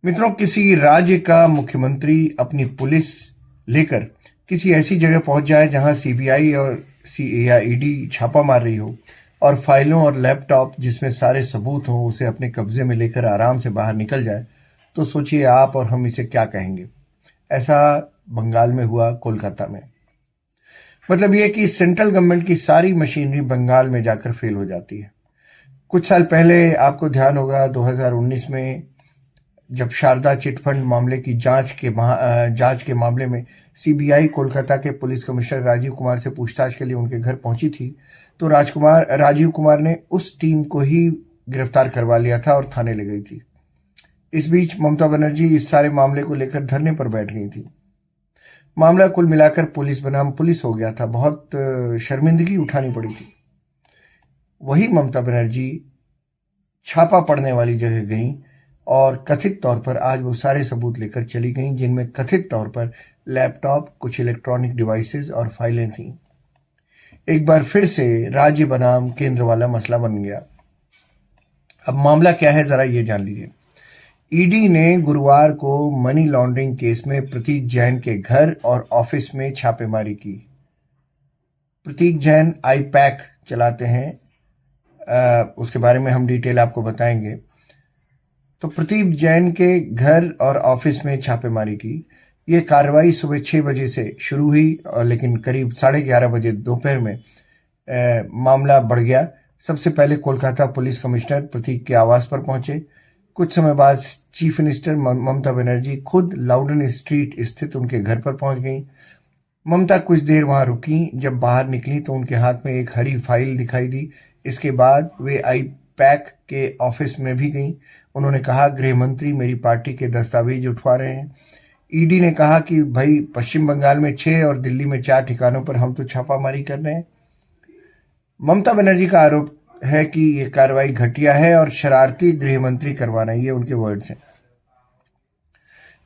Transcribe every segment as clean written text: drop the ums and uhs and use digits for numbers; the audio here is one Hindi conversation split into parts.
मित्रों, किसी राज्य का मुख्यमंत्री अपनी पुलिस लेकर किसी ऐसी जगह पहुंच जाए जहां सीबीआई और ईडी छापा मार रही हो और फाइलों और लैपटॉप जिसमें सारे सबूत हों उसे अपने कब्जे में लेकर आराम से बाहर निकल जाए, तो सोचिए आप और हम इसे क्या कहेंगे। ऐसा बंगाल में हुआ, कोलकाता में। मतलब यह कि सेंट्रल गवर्नमेंट की सारी मशीनरी बंगाल में जाकर फेल हो जाती है। कुछ साल पहले आपको ध्यान होगा, 2019 में जब शारदा चिटफंड मामले की जांच के मामले में सीबीआई कोलकाता के पुलिस कमिश्नर राजीव कुमार से पूछताछ के लिए उनके घर पहुंची थी, तो राजीव कुमार ने उस टीम को ही गिरफ्तार करवा लिया था और थाने ले गई थी। इस बीच ममता बनर्जी इस सारे मामले को लेकर धरने पर बैठ गई थी। मामला कुल मिलाकर पुलिस बनाम पुलिस हो गया था। बहुत शर्मिंदगी उठानी पड़ी थी। वही ममता बनर्जी छापा पड़ने वाली जगह गई और कथित तौर पर आज वो सारे सबूत लेकर चली गईं, जिनमें कथित तौर पर लैपटॉप, कुछ इलेक्ट्रॉनिक डिवाइसेस और फाइलें थीं। एक बार फिर से राज्य बनाम केंद्र वाला मसला बन गया। अब मामला क्या है, जरा ये जान लीजिए। ईडी ने गुरुवार को मनी लॉन्ड्रिंग केस में प्रतीक जैन के घर और ऑफिस में छापेमारी की। प्रतीक जैन आईपैक चलाते हैं, उसके बारे में हम डिटेल आपको बताएंगे। तो प्रतीक जैन के घर और ऑफिस में छापेमारी की। ये कार्रवाई सुबह 6 बजे से शुरू हुई और लेकिन करीब 11:30 बजे दोपहर में मामला बढ़ गया। सबसे पहले कोलकाता पुलिस कमिश्नर प्रतीक के आवास पर पहुंचे। कुछ समय बाद चीफ मिनिस्टर ममता बनर्जी खुद लाउडन स्ट्रीट स्थित उनके घर पर पहुंच गई। ममता कुछ देर वहां रुकी। जब बाहर निकली तो उनके हाथ में एक हरी फाइल दिखाई दी। इसके बाद वे आईपैक के ऑफिस में भी गईं। उन्होंने कहा, गृह मंत्री मेरी पार्टी के दस्तावेज उठवा रहे हैं। ईडी ने कहा कि भाई, पश्चिम बंगाल में 6 और दिल्ली में 4 ठिकानों पर हम तो छापामारी कर रहे हैं। ममता बनर्जी का आरोप है कि यह कार्रवाई घटिया है और शरारती गृह मंत्री करवा रहे हैं, ये उनके वर्ड्स हैं।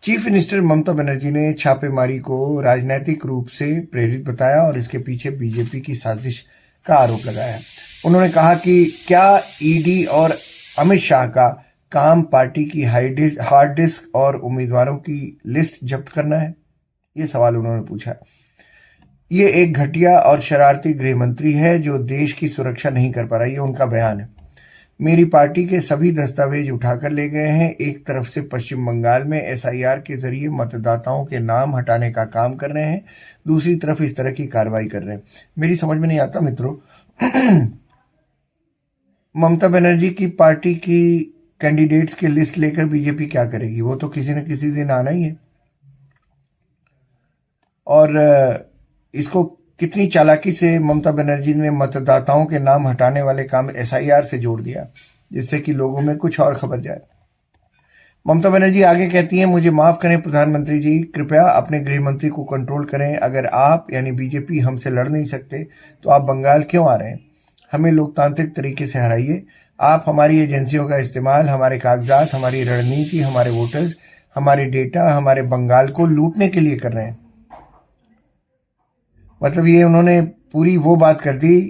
चीफ मिनिस्टर ममता बनर्जी ने छापेमारी को राजनीतिक रूप से प्रेरित बताया और इसके पीछे बीजेपी की साजिश का आरोप लगाया। उन्होंने कहा कि क्या ईडी और अमित शाह का काम पार्टी की हार्ड डिस्क और उम्मीदवारों की लिस्ट जब्त करना है? ये सवाल उन्होंने पूछा। ये एक घटिया और शरारती गृह मंत्री है जो देश की सुरक्षा नहीं कर पा रहा, ये उनका बयान है। मेरी पार्टी के सभी दस्तावेज उठाकर ले गए हैं। एक तरफ से पश्चिम बंगाल में एसआईआर के जरिए मतदाताओं के नाम हटाने का काम कर रहे हैं, दूसरी तरफ इस तरह की कार्रवाई कर रहे हैं। मेरी समझ में नहीं आता मित्रों, ममता बनर्जी की पार्टी की कैंडिडेट्स की लिस्ट लेकर बीजेपी क्या करेगी? वो तो किसी न किसी दिन आना ही है। और इसको कितनी चालाकी से ममता बनर्जी ने मतदाताओं के नाम हटाने वाले काम एसआईआर से जोड़ दिया, जिससे कि लोगों में कुछ और खबर जाए। ममता बनर्जी आगे कहती हैं, मुझे माफ करें प्रधानमंत्री जी, कृपया अपने गृह मंत्री को कंट्रोल करें। अगर आप यानी बीजेपी हमसे लड़ नहीं सकते तो आप बंगाल क्यों आ रहे हैं? हमें लोकतांत्रिक तरीके से हराइए। आप हमारी एजेंसियों का इस्तेमाल, हमारे कागजात, हमारी रणनीति, हमारे वोटर्स, हमारे डेटा, हमारे बंगाल को लूटने के लिए कर रहे हैं। मतलब ये उन्होंने पूरी वो बात कर दी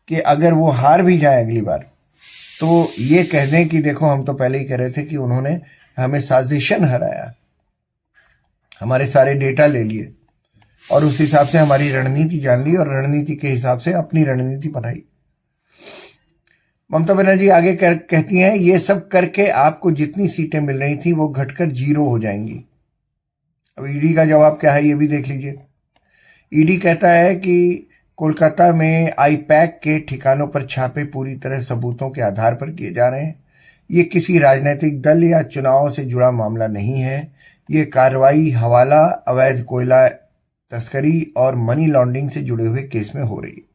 कि अगर वो हार भी जाए अगली बार तो ये कह दें कि देखो, हम तो पहले ही कह रहे थे कि उन्होंने हमें साजिशन हराया, हमारे सारे डेटा ले लिए और उस हिसाब से हमारी रणनीति जान ली और रणनीति के हिसाब से अपनी रणनीति बनाई। ममता बनर्जी आगे कहती हैं, ये सब करके आपको जितनी सीटें मिल रही थी वो घटकर 0 हो जाएंगी। अब ईडी का जवाब क्या है, ये भी देख लीजिए। ईडी कहता है कि कोलकाता में आईपैक के ठिकानों पर छापे पूरी तरह सबूतों के आधार पर किए जा रहे हैं। ये किसी राजनीतिक दल या चुनाव से जुड़ा मामला नहीं है। ये कार्रवाई हवाला, अवैध कोयला तस्करी और मनी लॉन्ड्रिंग से जुड़े हुए केस में हो रही है।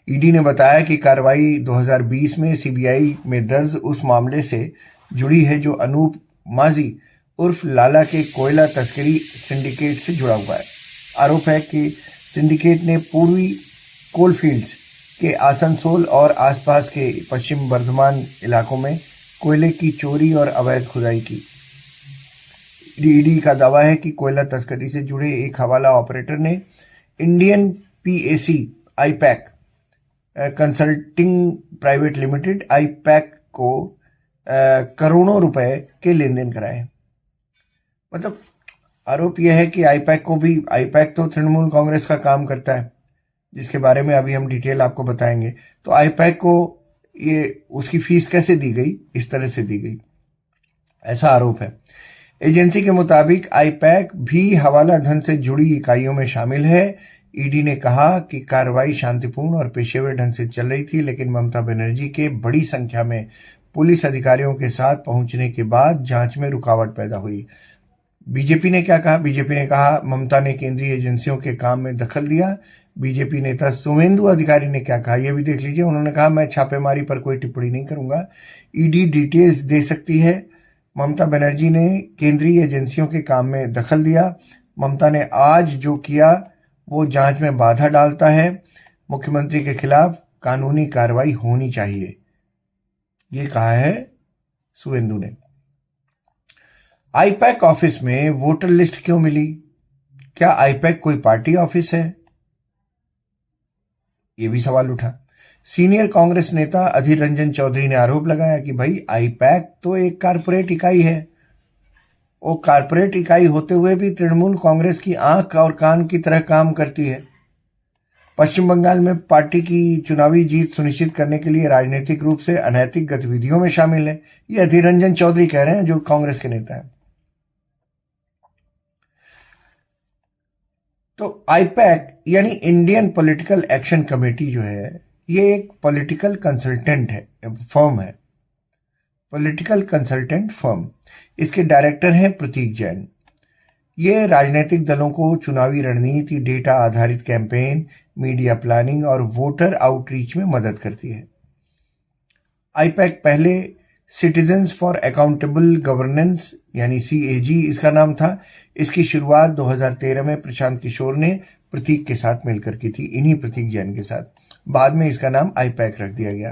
ईडी ने बताया कि कार्रवाई 2020 में सीबीआई में दर्ज उस मामले से जुड़ी है जो अनूप माजी उर्फ लाला के कोयला तस्करी सिंडिकेट से जुड़ा हुआ है। आरोप है कि सिंडिकेट ने पूर्वी कोलफील्ड्स के आसनसोल और आसपास के पश्चिम बर्धमान इलाकों में कोयले की चोरी और अवैध खुदाई की। ईडी का दावा है कि कोयला तस्करी से जुड़े एक हवाला ऑपरेटर ने Indian PAC IUPAC consulting private limited IUPAC को करोड़ों रुपए के लेन देन कराए। मतलब आरोप यह है कि आईपैक तो तृणमूल कांग्रेस का काम करता है, जिसके बारे में अभी हम डिटेल आपको बताएंगे। तो आईपैक को ये उसकी फीस कैसे दी गई, इस तरह से दी गई, ऐसा आरोप है। एजेंसी के मुताबिक आईपैक भी हवाला धन से जुड़ी इकाइयों में शामिल है। ईडी ने कहा कि कार्रवाई शांतिपूर्ण और पेशेवर ढंग से चल रही थी, लेकिन ममता बनर्जी के बड़ी संख्या में पुलिस अधिकारियों के साथ पहुंचने के बाद जांच में रुकावट पैदा हुई। बीजेपी ने क्या कहा? बीजेपी ने कहा ममता ने केंद्रीय एजेंसियों के काम में दखल दिया। बीजेपी नेता शुवेंदु अधिकारी ने क्या कहा, यह भी देख लीजिए। उन्होंने कहा मैं छापेमारी पर कोई टिप्पणी नहीं करूंगा, ईडी डिटेल्स दे सकती है। ममता बनर्जी ने केंद्रीय एजेंसियों के काम में दखल दिया। ममता ने आज जो किया वो जांच में बाधा डालता है। मुख्यमंत्री के खिलाफ कानूनी कार्रवाई होनी चाहिए, ये कहा है शुवेंदु ने। आईपैक ऑफिस में वोटर लिस्ट क्यों मिली? क्या आईपैक कोई पार्टी ऑफिस है? ये भी सवाल उठा। सीनियर कांग्रेस नेता अधीर रंजन चौधरी ने आरोप लगाया कि भाई आईपैक तो एक कारपोरेट इकाई है, वो कारपोरेट इकाई होते हुए भी तृणमूल कांग्रेस की आंख और कान की तरह काम करती है। पश्चिम बंगाल में पार्टी की चुनावी जीत सुनिश्चित करने के लिए राजनीतिक रूप से अनैतिक गतिविधियों में शामिल है, ये अधीर रंजन चौधरी कह रहे हैं, जो कांग्रेस के नेता हैं। तो आईपैक यानी इंडियन पॉलिटिकल एक्शन कमेटी जो है, ये एक पॉलिटिकल कंसल्टेंट है, फर्म है, पॉलिटिकल कंसल्टेंट फर्म। इसके डायरेक्टर हैं प्रतीक जैन। ये राजनीतिक दलों को चुनावी रणनीति, डेटा आधारित कैंपेन, मीडिया प्लानिंग और वोटर आउटरीच में मदद करती है। आईपैक पहले सिटीजन्स फॉर अकाउंटेबल गवर्नेंस यानी सीएजी इसका नाम था। इसकी शुरुआत 2013 में प्रशांत किशोर ने प्रतीक के साथ मिलकर की थी, इन्हीं प्रतीक जैन के साथ। बाद में इसका नाम आईपैक रख दिया गया।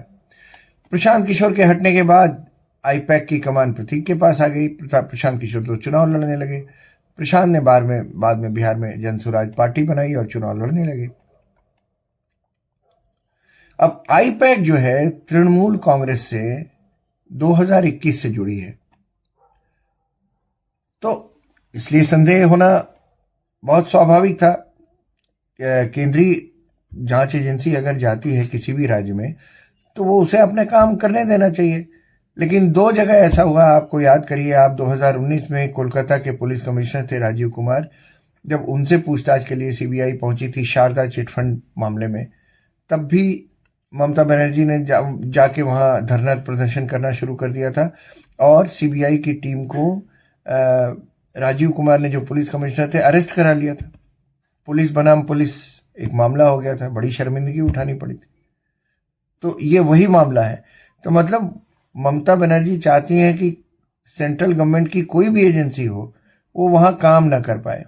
प्रशांत किशोर के हटने के बाद आईपैक की कमान प्रतीक के पास आ गई। प्रशांत किशोर तो चुनाव लड़ने लगे। प्रशांत ने बाद में बिहार में जनसुराज पार्टी बनाई और चुनाव लड़ने लगे। अब आईपैक जो है तृणमूल कांग्रेस से 2021 से जुड़ी है, तो इसलिए संदेह होना बहुत स्वाभाविक था। केंद्रीय जांच एजेंसी अगर जाती है किसी भी राज्य में तो वो उसे अपने काम करने देना चाहिए। लेकिन दो जगह ऐसा हुआ, आपको याद करिए आप 2019 में कोलकाता के पुलिस कमिश्नर थे राजीव कुमार, जब उनसे पूछताछ के लिए सीबीआई पहुंची थी शारदा चिटफंड मामले में, तब भी ममता बनर्जी ने जाके वहां धरना प्रदर्शन करना शुरू कर दिया था और सीबीआई की टीम को राजीव कुमार ने, जो पुलिस कमिश्नर थे, अरेस्ट करा लिया था। पुलिस बनाम पुलिस एक मामला हो गया था, बड़ी शर्मिंदगी उठानी पड़ी थी। तो ये वही मामला है। तो मतलब ममता बनर्जी चाहती हैं कि सेंट्रल गवर्नमेंट की कोई भी एजेंसी हो वो वहां काम ना कर पाए।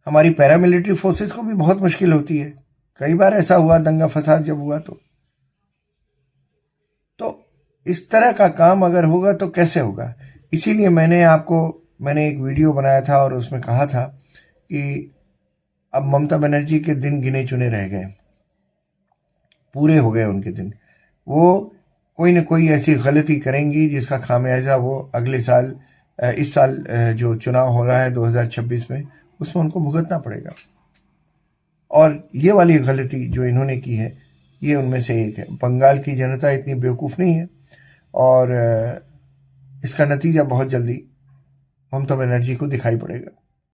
हमारी पैरामिलिट्री फोर्सेस को भी बहुत मुश्किल होती है, कई बार ऐसा हुआ दंगा फसाद जब हुआ तो इस तरह का काम अगर होगा तो कैसे होगा। इसीलिए मैंने एक वीडियो बनाया था और उसमें कहा था कि अब ममता बनर्जी के दिन गिने चुने रह गए, पूरे हो गए उनके दिन। वो कोई न कोई ऐसी गलती करेंगी जिसका खामियाजा वो अगले साल, इस साल जो चुनाव हो रहा है 2026 में, उसमें उनको भुगतना पड़ेगा। और ये वाली गलती जो इन्होंने की है ये उनमें से एक है। बंगाल की जनता इतनी बेवकूफ़ नहीं है और इसका नतीजा बहुत जल्दी ममता बनर्जी को दिखाई पड़ेगा।